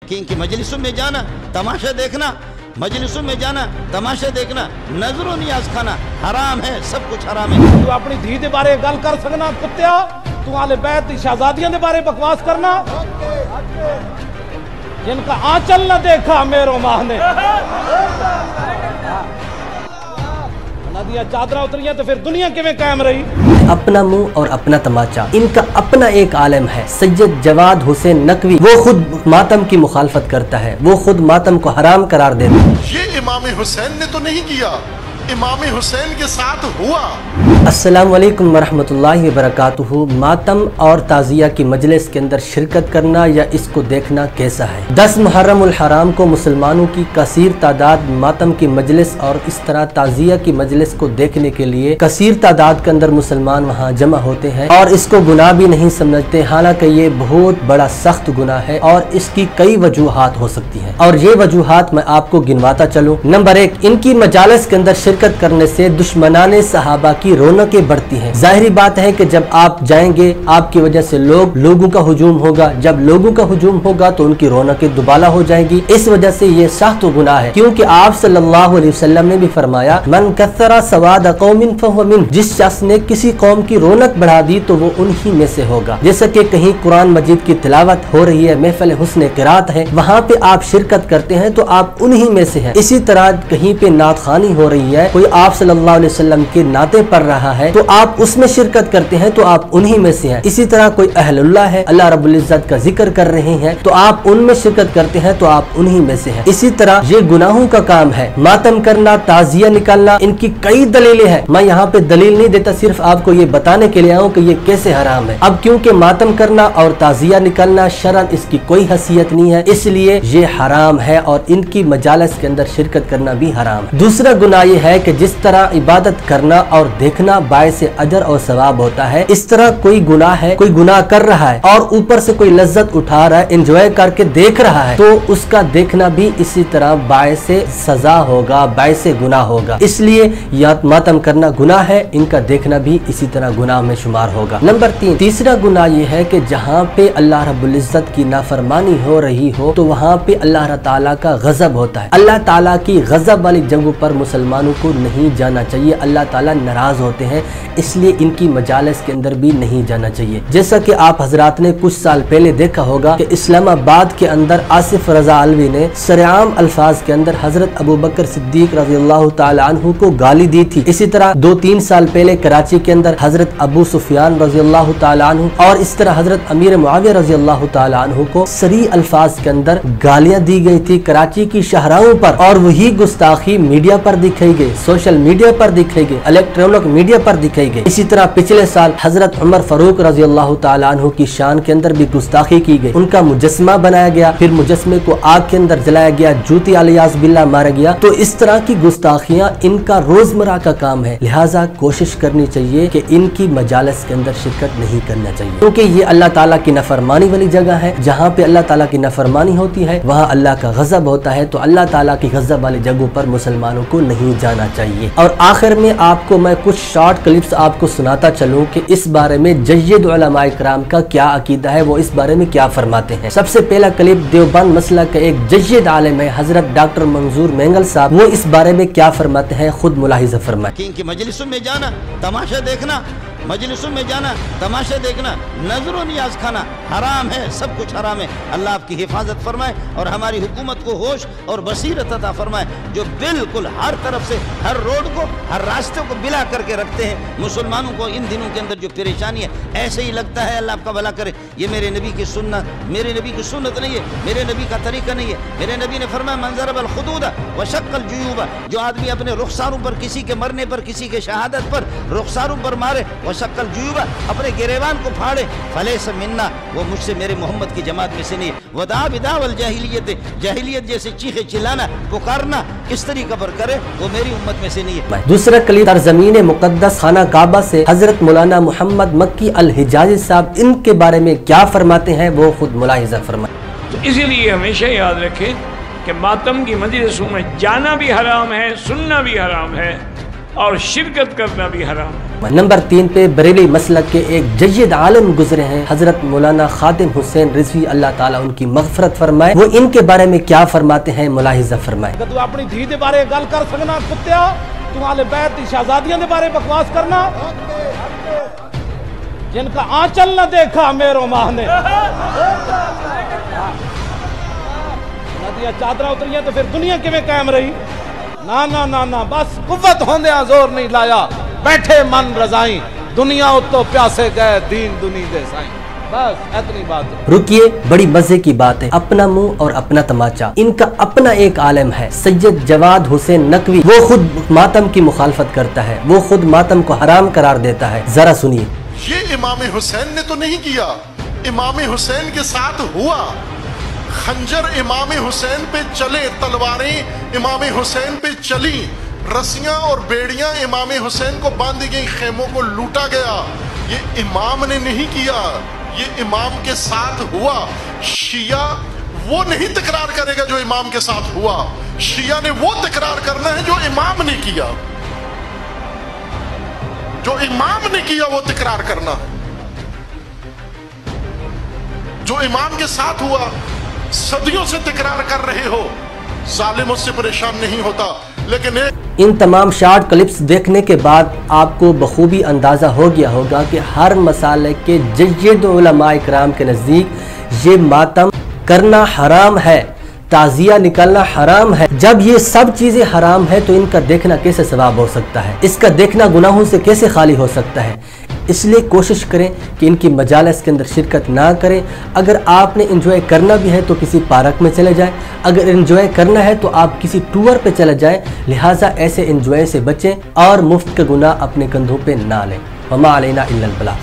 کہ इनकी मजलिसों में जाना, तमाशा देखना, मजलिसों में जाना, तमाशा देखना, नजरों नियाज खाना हराम है, सब कुछ हराम है। तू अपनी धी दे बारे गल कर सकना कुत्तिया, तू आले बैत दी शहजादियां दे बारे बकवास करना, जिनका आंचल न देखा मेरो माह ने, नदियां चादरा उतरियां तो फिर दुनिया किवें कायम रही। अपना मुंह और अपना तमाचा, इनका अपना एक आलम है सैयद जवाद हुसैन नकवी। वो खुद मातम की मुखालफत करता है, वो खुद मातम को हराम करार देता है। ये इमाम हुसैन ने तो नहीं किया, इमाम हुसैन के साथ हुआ। अस्सलाम वालेकुम वरहमतुल्लाहि वबरकातुहू। मातम और ताज़िया की मजलिस के अंदर शिरकत करना या इसको देखना कैसा है? 10 मुहर्रमुल हराम को मुसलमानों की कसीर तादाद मातम की मजलिस और इस तरह ताज़िया की मजलिस को देखने के लिए कसीर तादाद के अंदर मुसलमान वहाँ जमा होते हैं और इसको गुनाह भी नहीं समझते, हालांकि ये बहुत बड़ा सख्त गुनाह है और इसकी कई वजूहात हो सकती हैं और ये वजूहात मैं आपको गिनवाता चलूँ। नंबर 1, इनकी मजालिस के अंदर शिरकत करने से दुश्मनाने सहाबा की रौनकें बढ़ती हैं। जाहिर बात है कि जब आप जाएंगे आपकी वजह से लोगों का हुजूम होगा, जब लोगों का हुजूम होगा तो उनकी रौनकें दुबाला हो जाएंगी। इस वजह से ये सख्त गुनाह है, क्योंकि आप सल्लल्लाहु अलैहि वसल्लम ने भी फरमाया मन कस्सरा सवाद कौमिन फहुव मिन, जिस शख्स ने किसी कौम की रौनक बढ़ा दी तो वो उन्हीं में से होगा। जैसे कि कहीं कुरान मजीद की तिलावत हो रही है, महफिल हुस्न क़िरात है, वहाँ पे आप शिरकत करते हैं तो आप उन्हीं में से हैं। इसी तरह कहीं पे नात खानी हो रही है, कोई आप सल्लल्लाहु अलैहि वसल्लम के नाते पढ़ रहा है तो आप उसमें शिरकत करते हैं तो आप उन्हीं में से हैं। इसी तरह कोई अहलुल्लाह है, अल्लाह रब्बुल इज्जत का जिक्र कर रहे हैं तो आप उनमें शिरकत करते हैं तो आप उन्हीं में से हैं। इसी तरह ये गुनाहों का काम है। मातम करना, ताजिया निकालना, इनकी कई दलीलें हैं। मैं यहाँ पे दलील नहीं देता, सिर्फ आपको ये बताने के लिए आऊँ कि ये कैसे हराम है। अब क्योंकि मातम करना और ताजिया निकालना शरअन इसकी कोई हैसियत नहीं है, इसलिए ये हराम है और इनकी मजालिस के अंदर शिरकत करना भी हराम है। दूसरा गुनाह ये है कि जिस तरह इबादत करना और देखना बायस अजर और सवाब होता है, इस तरह कोई गुनाह है, कोई गुनाह कर रहा है और ऊपर से कोई लज्जत उठा रहा है, एंजॉय करके देख रहा है, तो उसका देखना भी इसी तरह बायस सजा होगा, बायस गुनाह होगा। इसलिए या मातम करना गुनाह है, इनका देखना भी इसी तरह गुनाह में शुमार होगा। नंबर 3, तीसरा गुनाह ये है कि जहाँ पे अल्लाह रब्बुल इज्जत की नाफरमानी हो रही हो तो वहाँ पे अल्लाह ताला का गजब होता है। अल्लाह ताला की गजब वाली जगहों पर मुसलमानों को नहीं जाना चाहिए, अल्लाह ताला नाराज होते हैं, इसलिए इनकी मजालिस के अंदर भी नहीं जाना चाहिए। जैसा कि आप हजरात ने कुछ साल पहले देखा होगा कि इस्लामाबाद के अंदर आसिफ रजा अलवी ने सरेआम अल्फाज के अंदर हजरत अबू बकर सिद्दीक रज़ियल्लाहु ताला अन्हु को गाली दी थी। इसी तरह 2-3 साल पहले कराची के अंदर हजरत अबू सुफियान रज़ियल्लाहु ताला अन्हु और इस तरह हजरत अमीर मुआविया रज़ियल्लाहु ताला अन्हु को सरी अल्फाज के अंदर गालियां दी गई थी कराची की शाहराहों पर, और वही गुस्ताखी मीडिया पर दिखाई गई, सोशल मीडिया पर दिखाई गई, इलेक्ट्रॉनिक मीडिया पर दिखाई गई। इसी तरह पिछले साल हजरत उमर फारूक रज़ियल्लाहु ताला अन्हु की शान के अंदर भी गुस्ताखी की गई, उनका मुजस्मा बनाया गया, फिर मुजस्मे को आग के अंदर जलाया गया, जूती अलियास बिल्ला मारा गया। तो इस तरह की गुस्ताखियां इनका रोजमर्रा का काम है, लिहाजा कोशिश करनी चाहिए कि इनकी मजालिस के अंदर शिरकत नहीं करना चाहिए, क्योंकि ये अल्लाह ताला की नफरमानी वाली जगह है। जहाँ पे अल्लाह ताला की नफरमानी होती है वहाँ अल्लाह का गजब होता है, तो अल्लाह ताला की गजब वाली जगहों पर मुसलमानों को नहीं जाना चाहिए। और आखिर में आपको मैं कुछ शॉर्ट क्लिप्स आपको सुनाता चलूं कि इस बारे में जय्यद उलमाए किराम का क्या अकीदा है, वो इस बारे में क्या फरमाते हैं। सबसे पहला क्लिप देवबंद मसला का एक जय्यद आलिम है हजरत डॉक्टर मंजूर मेंगल साहब, वो इस बारे में क्या फरमाते हैं खुद मुलाहिजा फरमाएं। कि इनकी मजलिसों में जाना, तमाशा देखना, मजलिसों में जाना, तमाशा देखना, नजरों नियाज खाना हराम है, सब कुछ हराम है। अल्लाह आपकी हिफाजत फरमाए और हमारी हुकूमत को होश और बसीरत अता फरमाए, जो बिल्कुल हर तरफ से हर रोड को, हर रास्ते को बिला करके रखते हैं। मुसलमानों को इन दिनों के अंदर जो परेशानी है, ऐसे ही लगता है अल्लाह आपका भला करे, ये मेरे नबी की सुन्नत, मेरे नबी की सुन्नत नहीं है, मेरे नबी का तरीका नहीं है। मेरे नबी ने फरमाया मंजरब अल खुदूदा व शक्कल जुयूबा, जो आदमी अपने रुखसारों पर, किसी के मरने पर, किसी के शहादत पर रुखसारों पर मारे, शक्ल जुयूबा, अपने गिरेबान को फाड़े, फले से मिन्ना, वो मुझसे मेरे मोहम्मद की जमात में से नहीं है। वदा बिदावल जाहिलियत, जाहिलियत जैसे चीखे चिल्लाना, पुकारना इस तरीका पर करे, वो मेरी उम्मत में से नहीं है। दूसरा क्लिप ज़मीन मुक़द्दस खाना काबा से हजरत मौलाना मोहम्मद मक्की अल हिजाजी साहब, इनके बारे में क्या फरमाते हैं वो खुद मुलाहिजा फरमाएं। तो इसीलिए हमेशा याद रखें कि मातम की मजलिसों में जाना भी हराम है, सुनना भी हराम है, اور शिरकत करना भी हराम है। नंबर 3 पे बरेली मसलक के एक जय्यद आलिम गुजरे हैं हजरत मौलाना खादिम हुसैन रिजवी, अल्लाह ताला उनकी मगफरत फरमाए। वो इनके बारे में क्या फरमाते हैं, मुलाहिजा फरमाए। तू अपनी धी दे बारे गल कर सकना कुत्तिया, तू आले बैत दी शहजादियां दे बारे बकवास करना, जिनका आंचल न देखा मेरो मां ने, नदियां चादरा उतरियां तो फिर दुनिया किवें कायम रही? ना ना ना ना, बस कुव्वत होंदे जोर नहीं लाया, बैठे मन रजाई, दुनिया उत्तो प्यासे गए दीन दुनी दे साईं। बस इतनी बात है। रुकिए, बड़ी मजे की बात है। अपना मुंह और अपना तमाचा। इनका अपना एक आलिम है सैयद जवाद हुसैन नकवी, वो खुद मातम की मुखालफत करता है, वो खुद मातम को हराम करार देता है। जरा सुनिए। ये इमाम हुसैन ने तो नहीं किया, इमाम हुसैन के साथ हुआ। खंजर इमाम हुसैन पे चले, तलवारें इमाम हुसैन पे चली, रस्सियां और बेड़ियां इमाम हुसैन को बांधी गई, खेमों को लूटा गया। ये इमाम ने नहीं किया, ये इमाम के साथ हुआ। शिया वो नहीं तकरार करेगा जो इमाम के साथ हुआ, शिया ने वो तकरार करना है जो इमाम ने किया। जो इमाम ने किया वो तकरार करना है, जो इमाम के साथ हुआ। सदियों से तकरार कर रहे हो, जालिम उससे परेशान नहीं होता। लेकिन इन तमाम शॉर्ट क्लिप्स देखने के बाद आपको बखूबी अंदाज़ा हो गया होगा कि हर मसाले के जय्यद उलमा इकराम के नज़दीक ये मातम करना हराम है, ताज़िया निकालना हराम है। जब ये सब चीज़ें हराम है तो इनका देखना कैसे सवाब हो सकता है, इसका देखना गुनाहों से कैसे खाली हो सकता है। इसलिए कोशिश करें कि इनकी मजालिस के अंदर शिरकत ना करें। अगर आपने एंजॉय करना भी है तो किसी पार्क में चले जाएं, अगर एंजॉय करना है तो आप किसी टूर पे चले जाएं। लिहाजा ऐसे एंजॉय से बचें और मुफ्त के गुनाह अपने कंधों पे ना लें। वमा अलैना इल्लल बलाग।